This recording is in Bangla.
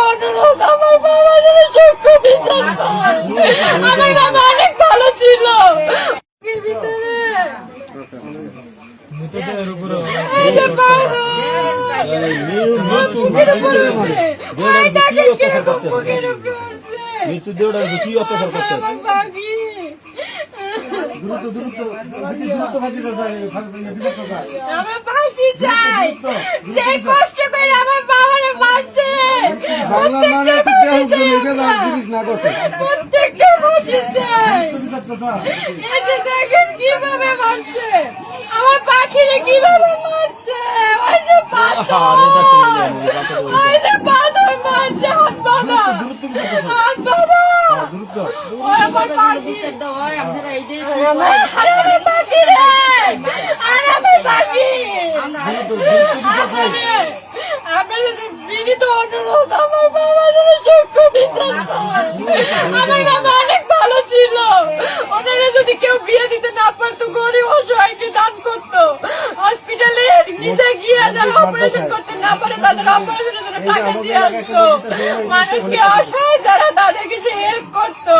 অনুরোধ, আমার বাবা যেন সূক্ষ্ম বিচার পায়। আমার বাবা অনেক ভালো ছিল। এর ভিতরে এই যে পারো, বুকের উপরে উঠে, ওই দেখেন কিরকম বুকের উপরে উঠছে। আমার বাকি আমরা ফাঁসি চাই। যে কষ্ট করে আমার বাবারে মারছে প্রত্যেকটা ফাঁসি চাই। এই যে দেখেন কিভাবে মারছে, আমার পাখিরে কিভাবে মারছে। ওই যে পাথর, ওই যে পাথর মারছে হাত বাবা, হাত বাবা। ওই আমার পাখি, আমার পাখি রে, আর আমার পাখি। আমরা যদি বিনীত অনুরোধ, আমার বাবা যেন সূক্ষ্ম বিচার পায়। আমার বাবা অনেক ভালো ছিল। ওনারা যদি কেউ বিয়ে দিতে না পারতো, গরিব অসহায়কে দান করতো। হসপিটালে নিজে গিয়ে যারা অপারেশন করতে না পারে তাদের অপারেশনের জন্য টাকা দিয়ে আসতো। মানুষকে অসহায় যারা তাদেরকে সে হেল্প করতো।